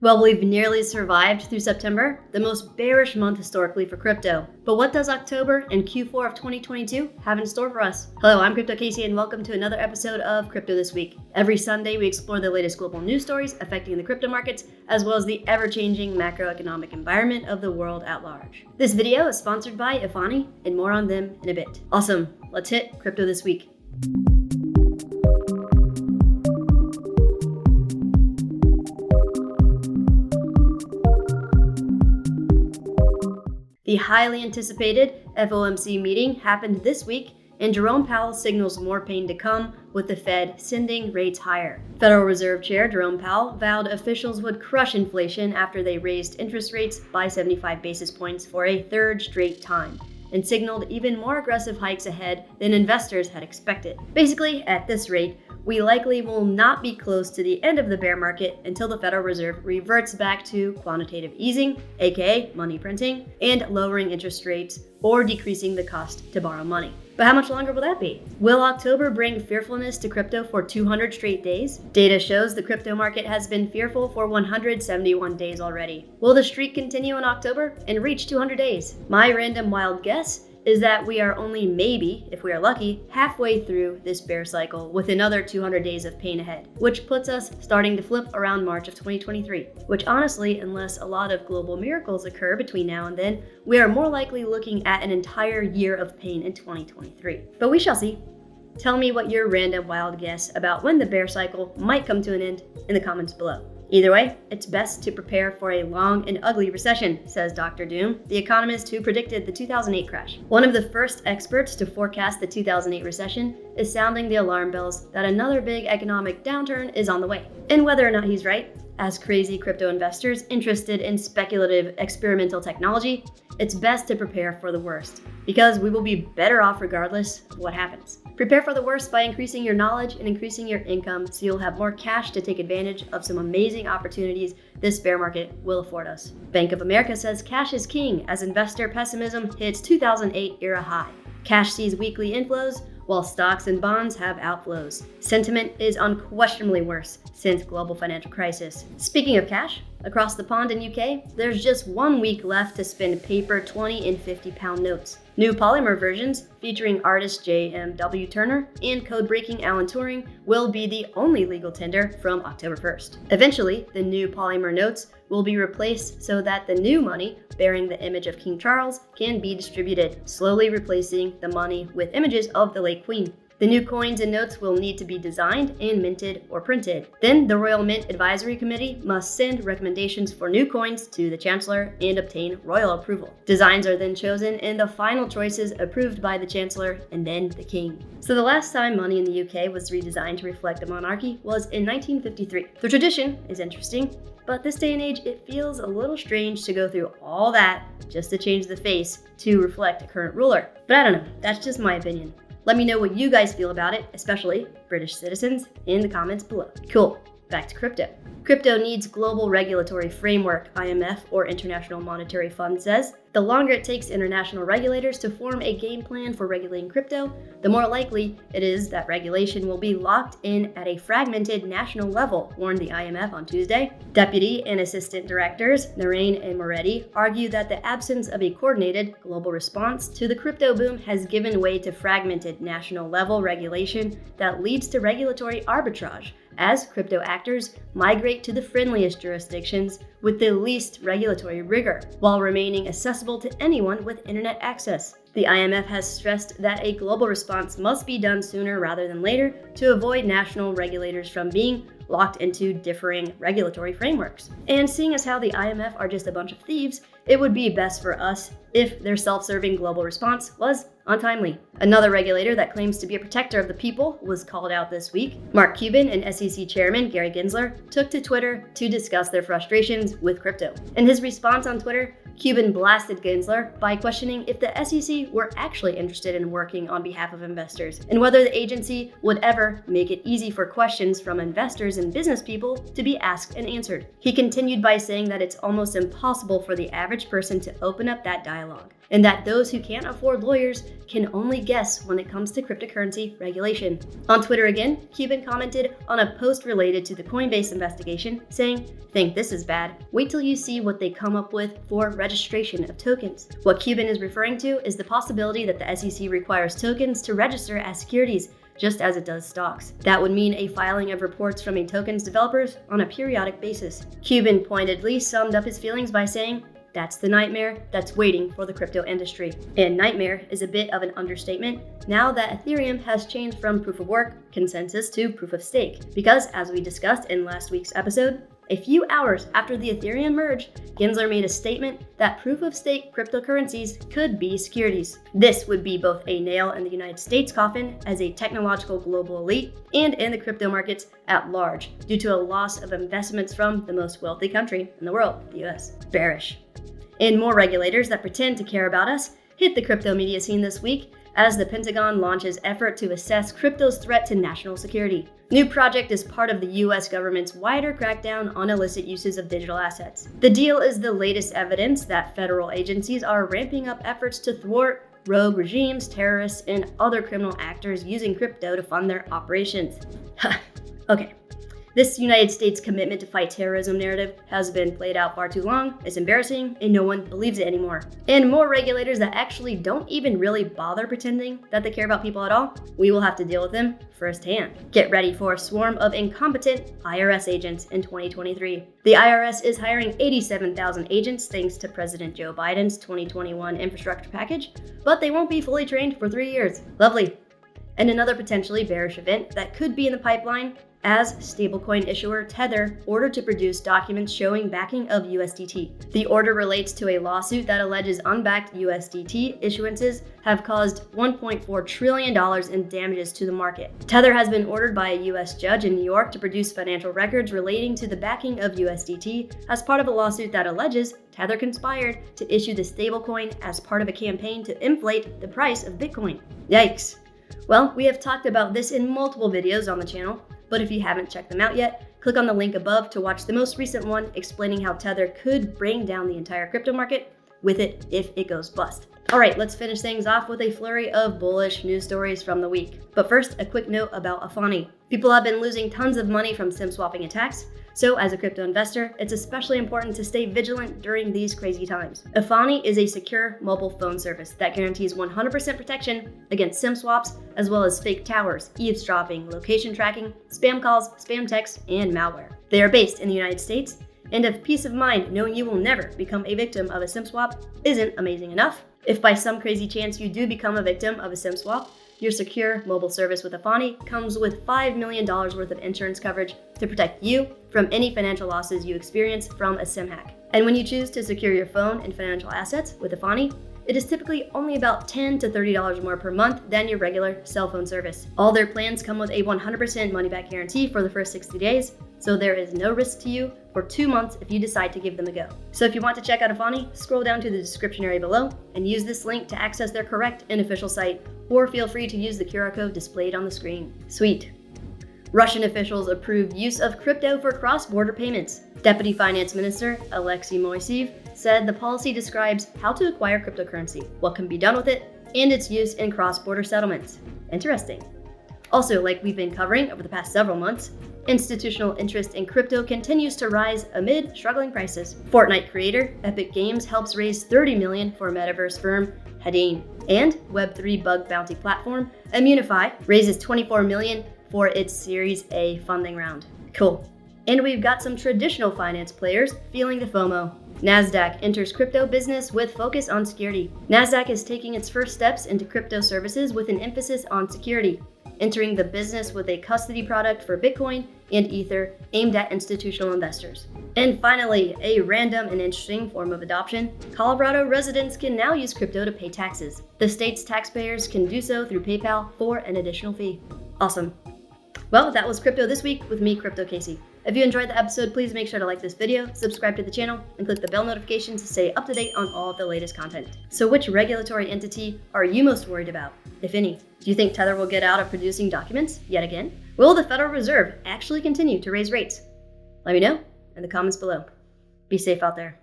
Well, we've nearly survived through September, the most bearish month historically for crypto. But what does October and Q4 of 2022 have in store for us? Hello, I'm Crypto Casey and welcome to another episode of Crypto This Week. Every Sunday, we explore the latest global news stories affecting the crypto markets, as well as the ever-changing macroeconomic environment of the world at large. This video is sponsored by Efani, and more on them in a bit. Awesome, let's hit Crypto This Week. The highly anticipated FOMC meeting happened this week, and Jerome Powell signals more pain to come with the Fed sending rates higher. Federal Reserve Chair Jerome Powell vowed officials would crush inflation after they raised interest rates by 75 basis points for a third straight time, and signaled even more aggressive hikes ahead than investors had expected. Basically, at this rate, we likely will not be close to the end of the bear market until the Federal Reserve reverts back to quantitative easing, aka money printing, and lowering interest rates or decreasing the cost to borrow money. But how much longer will that be? Will October bring fearfulness to crypto for 200 straight days? Data shows the crypto market has been fearful for 171 days already. Will the streak continue in October and reach 200 days? My random wild guess is that we are only maybe, if we are lucky, halfway through this bear cycle with another 200 days of pain ahead, which puts us starting to flip around March of 2023, which honestly, unless a lot of global miracles occur between now and then, we are more likely looking at an entire year of pain in 2023. But we shall see. Tell me what your random wild guess about when the bear cycle might come to an end in the comments below. Either way, it's best to prepare for a long and ugly recession, says Dr. Doom, the economist who predicted the 2008 crash. One of the first experts to forecast the 2008 recession is sounding the alarm bells that another big economic downturn is on the way. And whether or not he's right, as crazy crypto investors interested in speculative experimental technology, it's best to prepare for the worst, because we will be better off regardless of what happens. Prepare for the worst by increasing your knowledge and increasing your income so you'll have more cash to take advantage of some amazing opportunities this bear market will afford us. Bank of America says cash is king as investor pessimism hits 2008 era high. Cash sees weekly inflows, while stocks and bonds have outflows. Sentiment is unquestionably worse since global financial crisis. Speaking of cash, across the pond in UK, there's just 1 week left to spend paper 20 and 50 pound notes. New polymer versions featuring artist J.M.W. Turner and code-breaking Alan Turing will be the only legal tender from October 1st. Eventually, the new polymer notes will be replaced so that the new money bearing the image of King Charles can be distributed, slowly replacing the money with images of the late Queen. The new coins and notes will need to be designed and minted or printed. Then the Royal Mint Advisory Committee must send recommendations for new coins to the Chancellor and obtain royal approval. Designs are then chosen and the final choices approved by the Chancellor and then the King. So the last time money in the UK was redesigned to reflect a monarchy was in 1953. The tradition is interesting, but this day and age it feels a little strange to go through all that just to change the face to reflect a current ruler. But I don't know, that's just my opinion. Let me know what you guys feel about it, especially British citizens, in the comments below. Cool, back to crypto. Crypto needs global regulatory framework, IMF or International Monetary Fund says. The longer it takes international regulators to form a game plan for regulating crypto, the more likely it is that regulation will be locked in at a fragmented national level, warned the IMF on Tuesday. Deputy and Assistant Directors Narain and Moretti argue that the absence of a coordinated global response to the crypto boom has given way to fragmented national level regulation that leads to regulatory arbitrage as crypto actors migrate to the friendliest jurisdictions with the least regulatory rigor, while remaining accessible to anyone with internet access. The IMF has stressed that a global response must be done sooner rather than later to avoid national regulators from being locked into differing regulatory frameworks. And seeing as how the IMF are just a bunch of thieves, it would be best for us if their self-serving global response was untimely. Another regulator that claims to be a protector of the people was called out this week. Mark Cuban and SEC Chairman Gary Gensler took to Twitter to discuss their frustrations with crypto. In his response on Twitter, Cuban blasted Gensler by questioning if the SEC were actually interested in working on behalf of investors and whether the agency would ever make it easy for questions from investors and business people to be asked and answered. He continued by saying that it's almost impossible for the average person to open up that dialogue. and that those who can't afford lawyers can only guess when it comes to cryptocurrency regulation. On Twitter again, Cuban commented on a post related to the Coinbase investigation, saying, "Think this is bad? Wait till you see what they come up with for registration of tokens." What Cuban is referring to is the possibility that the SEC requires tokens to register as securities, just as it does stocks. That would mean a filing of reports from a token's developers on a periodic basis. Cuban pointedly summed up his feelings by saying, "That's the nightmare that's waiting for the crypto industry." And nightmare is a bit of an understatement now that Ethereum has changed from proof of work consensus to proof of stake. Because as we discussed in last week's episode, a few hours after the Ethereum merge, Gensler made a statement that proof of stake cryptocurrencies could be securities. This would be both a nail in the United States coffin as a technological global elite and in the crypto markets at large due to a loss of investments from the most wealthy country in the world, the US. Bearish. And more regulators that pretend to care about us hit the crypto media scene this week as the Pentagon launches effort to assess crypto's threat to national security. New project is part of the US government's wider crackdown on illicit uses of digital assets. The deal is the latest evidence that federal agencies are ramping up efforts to thwart rogue regimes, terrorists, and other criminal actors using crypto to fund their operations. Okay. This United States commitment to fight terrorism narrative has been played out far too long, it's embarrassing, and no one believes it anymore. And more regulators that actually don't even really bother pretending that they care about people at all, we will have to deal with them firsthand. Get ready for a swarm of incompetent IRS agents in 2023. The IRS is hiring 87,000 agents thanks to President Joe Biden's 2021 infrastructure package, but they won't be fully trained for 3 years. Lovely. And another potentially bearish event that could be in the pipeline as stablecoin issuer Tether ordered to produce documents showing backing of USDT. The order relates to a lawsuit that alleges unbacked USDT issuances have caused $1.4 trillion in damages to the market. Tether has been ordered by a US judge in New York to produce financial records relating to the backing of USDT as part of a lawsuit that alleges Tether conspired to issue the stablecoin as part of a campaign to inflate the price of Bitcoin. Yikes. Well, we have talked about this in multiple videos on the channel, but if you haven't checked them out yet, click on the link above to watch the most recent one explaining how Tether could bring down the entire crypto market with it if it goes bust. Alright, let's finish things off with a flurry of bullish news stories from the week. But first, a quick note about Efani. People have been losing tons of money from SIM swapping attacks, so as a crypto investor, it's especially important to stay vigilant during these crazy times. Efani is a secure mobile phone service that guarantees 100% protection against SIM swaps, as well as fake towers, eavesdropping, location tracking, spam calls, spam texts, and malware. They are based in the United States, and if peace of mind knowing you will never become a victim of a SIM swap isn't amazing enough, if by some crazy chance you do become a victim of a SIM swap, your secure mobile service with Efani comes with $5 million worth of insurance coverage to protect you from any financial losses you experience from a SIM hack. And when you choose to secure your phone and financial assets with Efani, it is typically only about $10 to $30 more per month than your regular cell phone service. All their plans come with a 100% money-back guarantee for the first 60 days, so there is no risk to you for 2 months if you decide to give them a go. So if you want to check out Efani, scroll down to the description area below and use this link to access their correct and official site, or feel free to use the QR code displayed on the screen. Sweet. Russian officials approved use of crypto for cross-border payments. Deputy Finance Minister Alexei Moiseev said the policy describes how to acquire cryptocurrency, what can be done with it, and its use in cross-border settlements. Interesting. Also, like we've been covering over the past several months, institutional interest in crypto continues to rise amid struggling prices. Fortnite creator Epic Games helps raise $30 million for metaverse firm Hadeen. And Web3 bug bounty platform Immunify raises $24 million for its Series A funding round. Cool. And we've got some traditional finance players feeling the FOMO. Nasdaq enters crypto business with focus on security. Nasdaq is taking its first steps into crypto services with an emphasis on security, entering the business with a custody product for Bitcoin and Ether aimed at institutional investors. And finally, a random and interesting form of adoption, Colorado residents can now use crypto to pay taxes. The state's taxpayers can do so through PayPal for an additional fee. Awesome. Well, that was Crypto This Week with me, Crypto Casey. If you enjoyed the episode, please make sure to like this video, subscribe to the channel, and click the bell notification to stay up to date on all of the latest content. So which regulatory entity are you most worried about, if any? Do you think Tether will get out of producing documents yet again? Will the Federal Reserve actually continue to raise rates? Let me know in the comments below. Be safe out there.